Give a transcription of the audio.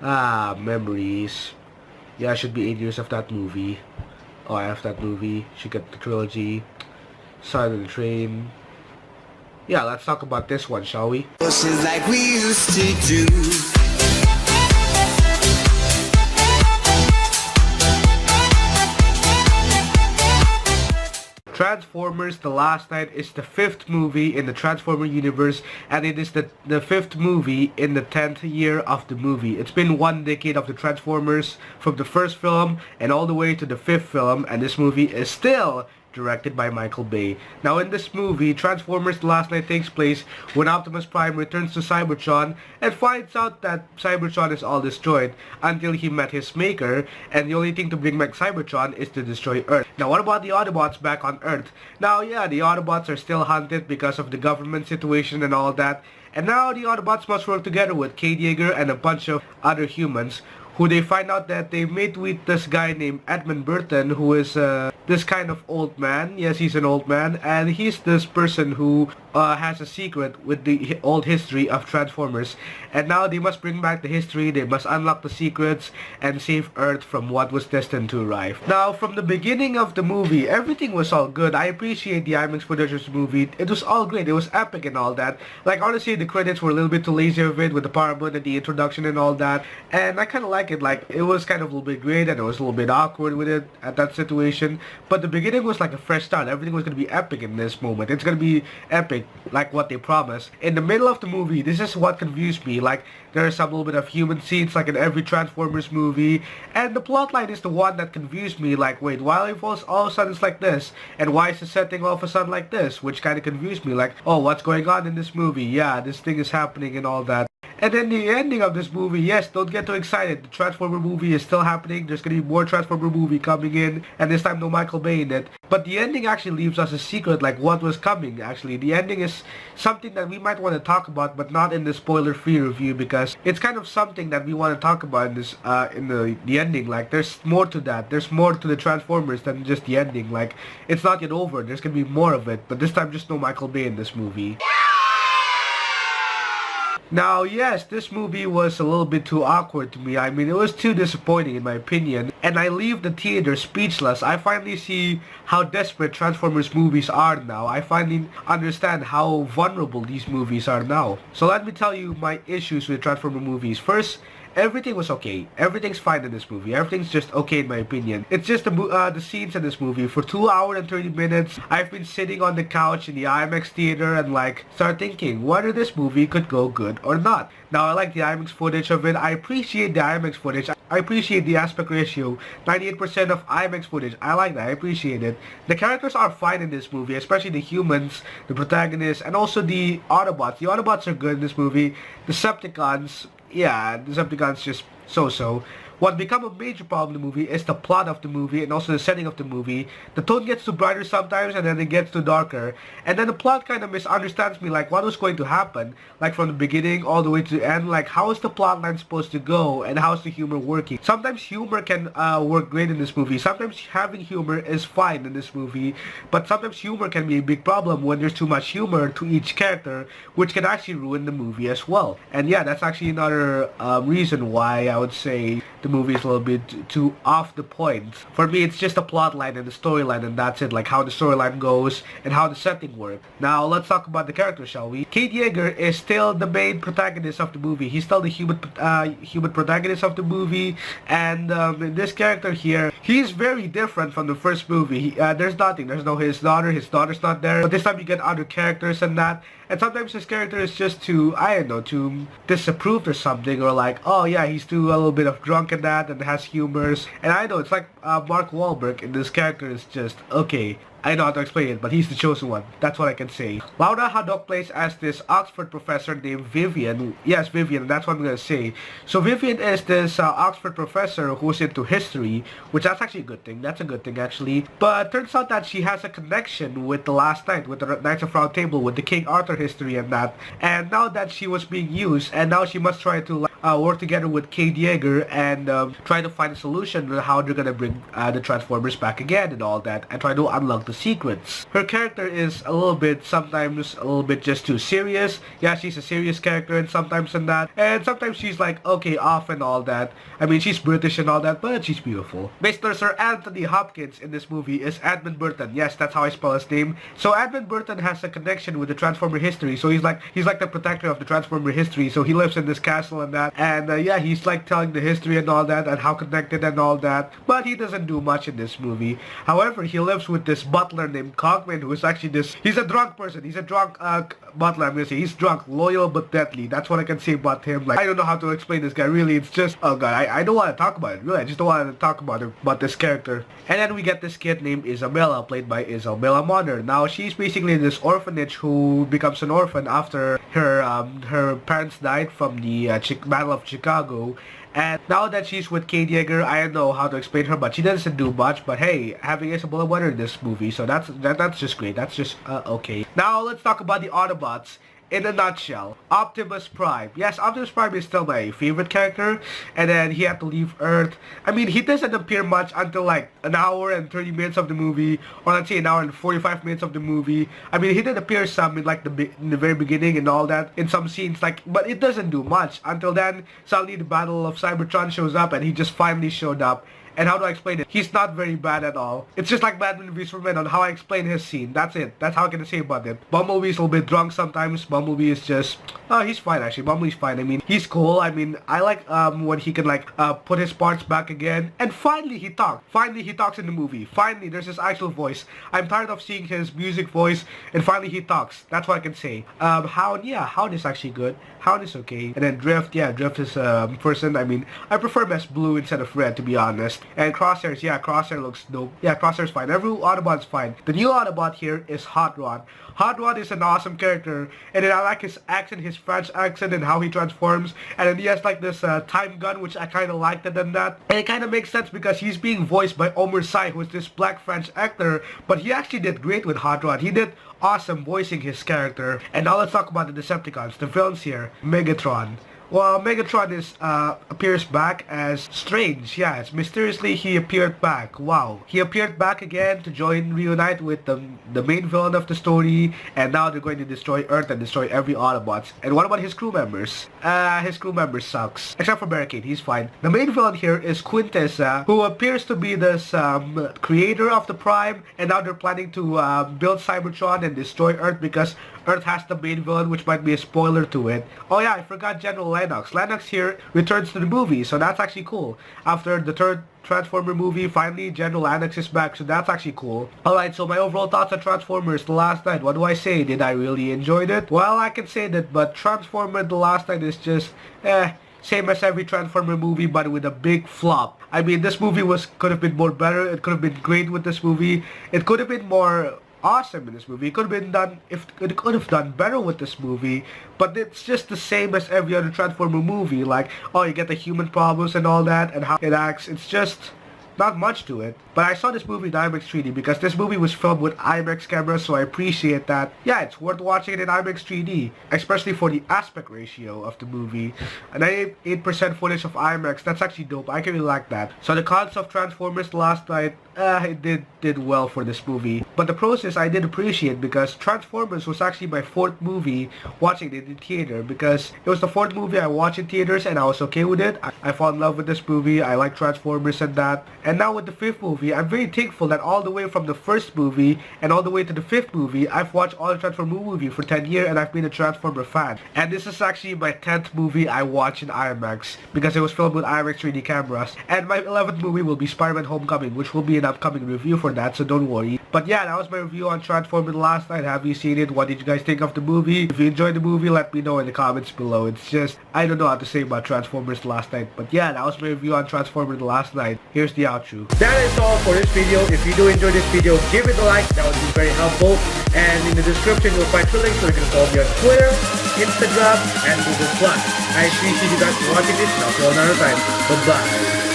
Memories. Yeah, it should be 8 years of that movie. Oh, I have that movie. Should get the trilogy. Side of the Train. Yeah, let's talk about this one, shall we? Like we used to do. Transformers The Last Night is the 5th movie in the Transformer universe, and it is the 5th movie in the 10th year of the movie. It's been 1 decade of the Transformers from the first film and all the way to the 5th film, and this movie is still directed by Michael Bay. Now in this movie, Transformers The Last Night takes place when Optimus Prime returns to Cybertron and finds out that Cybertron is all destroyed until he met his maker, and the only thing to bring back Cybertron is to destroy Earth. Now what about the Autobots back on Earth? Now yeah, the Autobots are still hunted because of the government situation and all that, and now the Autobots must work together with Kate Yeager and a bunch of other humans, who they find out that they meet with this guy named Edmund Burton, who is this kind of old man. Yes, he's an old man, and he's this person who has a secret with the old history of Transformers, and now they must bring back the history, they must unlock the secrets, and save Earth from what was destined to arrive. Now, from the beginning of the movie, everything was all good. I appreciate the IMAX footage of the movie. It was all great, it was epic and all that. Like, honestly, the credits were a little bit too lazy of it, with the power button and the introduction and all that, and I kind of like it. Like, it was kind of a little bit great, and it was a little bit awkward with it at that situation, but the beginning was like a fresh start. Everything was going to be epic in this moment. It's going to be epic, like what they promised. In the middle of the movie, this is what confused me. Like, there's some little bit of human scenes like in every Transformers movie, and the plotline is the one that confused me. Like, wait, why all of a sudden it's like this, and why is the setting all of a sudden like this, which kind of confused me. Like, oh, what's going on in this movie? Yeah, this thing is happening and all that. And then the ending of this movie, yes, don't get too excited. The Transformer movie is still happening. There's going to be more Transformer movie coming in, and this time no Michael Bay in it. But the ending actually leaves us a secret, like what was coming, actually. The ending is something that we might want to talk about, but not in the spoiler-free review, because it's kind of something that we want to talk about in this, in the ending. Like, there's more to that. There's more to the Transformers than just the ending. Like, it's not yet over. There's going to be more of it, but this time just no Michael Bay in this movie. Now, yes, this movie was a little bit too awkward to me. I mean, it was too disappointing in my opinion, and I leave the theater speechless. I finally see how desperate Transformers movies are now. I finally understand how vulnerable these movies are now. So let me tell you my issues with Transformer movies. First, everything was okay. Everything's fine in this movie. Everything's just okay in my opinion. It's just the scenes in this movie. For 2 hours and 30 minutes, I've been sitting on the couch in the IMAX theater and like start thinking whether this movie could go good or not. Now, I like the IMAX footage of it. I appreciate the IMAX footage. I appreciate the aspect ratio. 98% of IMAX footage. I like that. I appreciate it. The characters are fine in this movie, especially the humans, the protagonists, and also the Autobots. The Autobots are good in this movie. The Decepticons, yeah, the Decepticons just so-so. What become a major problem in the movie is the plot of the movie and also the setting of the movie. The tone gets too brighter sometimes and then it gets too darker. And then the plot kind of misunderstands me, like what was going to happen, like from the beginning all the way to the end. Like, how is the plot line supposed to go and how is the humor working? Sometimes humor can work great in this movie. Sometimes having humor is fine in this movie. But sometimes humor can be a big problem when there's too much humor to each character, which can actually ruin the movie as well. And yeah, that's actually another reason why I would say the movie is a little bit too off the point. For me, it's just the plot line and the storyline, and that's it. Like how the storyline goes and how the setting works. Now, let's talk about the character, shall we? Kate Yeager is still the main protagonist of the movie. He's still the human protagonist of the movie, and this character here, he's very different from the first movie. There's nothing. There's no his daughter. His daughter's not there. But this time you get other characters and that. And sometimes his character is just too, I don't know, too disapproved or something, or like, oh yeah, he's too a little bit of drunk and that, and has humors. And I know, it's like Mark Wahlberg, and this character is just, okay, I know how to explain it, but he's the chosen one. That's what I can say. Lauraa Haddock plays as this Oxford professor named Vivian. Yes, Vivian, that's what I'm gonna say. So Vivian is this Oxford professor who's into history, which that's actually a good thing. That's a good thing, actually. But turns out that she has a connection with the Last Night, with the Knights of Round Table, with the King Arthur history and that. And now that she was being used, and now she must try to work together with Kate Yeager and try to find a solution on how they're gonna bring the Transformers back again and all that, and try to unlock the secrets. Her character is a little bit, sometimes a little bit just too serious. Yeah, she's a serious character and sometimes in that, and sometimes she's like, okay, off and all that. I mean, she's British and all that, but she's beautiful. Mr. Sir Anthony Hopkins in this movie is Edmund Burton. Yes, that's how I spell his name. So Edmund Burton has a connection with the Transformer history, so he's like the protector of the Transformer history, so he lives in this castle and that, and yeah, he's like telling the history and all that, and how connected and all that, but he doesn't do much in this movie. However, he lives with this butler named Cogman, who is actually he's a drunk person, he's a drunk butler, I'm gonna say. He's drunk, loyal, but deadly. That's what I can say about him. Like, I don't know how to explain this guy, really. It's just, oh god, I don't want to talk about it, really. I just don't want to talk about this character. And then we get this kid named Isabela, played by Isabela Moner. Now, she's basically in this orphanage who becomes an orphan after her parents died from the Battle of Chicago. And now that she's with Kate Yeager, I don't know how to explain her, but she doesn't do much. But hey, having Isabela Moner in this movie, so that's just great. That's just okay. Now let's talk about the Autobots. In a nutshell, Optimus Prime. Yes, Optimus Prime is still my favorite character, and then he had to leave Earth. I mean, he doesn't appear much until like an hour and 30 minutes of the movie, or let's say an hour and 45 minutes of the movie. I mean, he did appear some in like in the very beginning and all that, in some scenes, like, but it doesn't do much. Until then, suddenly the Battle of Cybertron shows up, and he just finally showed up. And how do I explain it? He's not very bad at all. It's just like Batman v Superman on how I explain his scene. That's it. That's how I can say about it. Bumblebee's a little bit drunk sometimes. Bumblebee is just... oh, he's fine actually. Bumblebee's fine. I mean, he's cool. I mean, I like when he can like put his parts back again. And finally he talks. Finally he talks in the movie. Finally there's his actual voice. I'm tired of seeing his music voice. And finally he talks. That's what I can say. Hound, yeah, Hound is actually good. Hound is okay. And then Drift, yeah, Drift is person. I mean, I prefer him as blue instead of red, to be honest. And Crosshairs, yeah, Crosshair looks dope. Yeah, Crosshair's fine. Every Autobot's fine. The new Autobot here is Hot Rod. Hot Rod is an awesome character, and then I like his accent, his French accent, and how he transforms. And then he has like this time gun, which I kind of liked it than that. And it kind of makes sense because he's being voiced by Omer Sy, who is this black French actor. But he actually did great with Hot Rod. He did awesome voicing his character. And now let's talk about the Decepticons, the villains here. Megatron. Well, Megatron appears back as Strange. Yeah, it's mysteriously he appeared back. Wow. He appeared back again to reunite with the main villain of the story, and now they're going to destroy Earth and destroy every Autobots. And what about his crew members? His crew members sucks. Except for Barricade, he's fine. The main villain here is Quintessa, who appears to be this creator of the Prime, and now they're planning to build Cybertron and destroy Earth because Earth has the main villain, which might be a spoiler to it. Oh yeah, I forgot General Lennox. Lennox here returns to the movie, so that's actually cool. After the third Transformer movie, finally General Lennox is back, so that's actually cool. Alright, so my overall thoughts on Transformers The Last Night. What do I say? Did I really enjoy it? Well, I can say that, but Transformer The Last Night is just, same as every Transformer movie, but with a big flop. I mean, this movie could have been more better. It could have been great with this movie. It could have been more awesome in this movie. It could have been done, it could have done better with this movie, but it's just the same as every other Transformer movie. Like, oh, you get the human problems and all that and how it acts. It's just not much to it. But I saw this movie in IMAX 3D because this movie was filmed with IMAX cameras, so I appreciate that. Yeah, it's worth watching it in IMAX 3D, especially for the aspect ratio of the movie. And 98% footage of IMAX, that's actually dope. I really like that. So the cons of Transformers The Last Night, it did well for this movie. But the process I did appreciate because Transformers was actually my fourth movie watching it in theater, because it was the fourth movie I watched in theaters and I was okay with it. I fell in love with this movie. I like Transformers and that. And now with the fifth movie, I'm very thankful that all the way from the first movie and all the way to the fifth movie, I've watched all the Transformer movie for 10 years and I've been a Transformer fan. And this is actually my 10th movie I watched in IMAX because it was filmed with IMAX 3D cameras. And my 11th movie will be Spider-Man Homecoming, which will be an upcoming review for that, so don't worry. But yeah, that was my review on Transformer The Last Night. Have you seen it? What did you guys think of the movie? If you enjoyed the movie, let me know in the comments below. It's just, I don't know how to say about Transformers The Last Night. But yeah, that was my review on Transformer The Last Night. Here's the outro. That is all for this video. If you do enjoy this video, give it a like. That would be very helpful. And in the description, you'll find two links so you can follow me on Twitter, Instagram, and Google+. I appreciate you guys for watching this. And I'll see you another time. Bye-bye.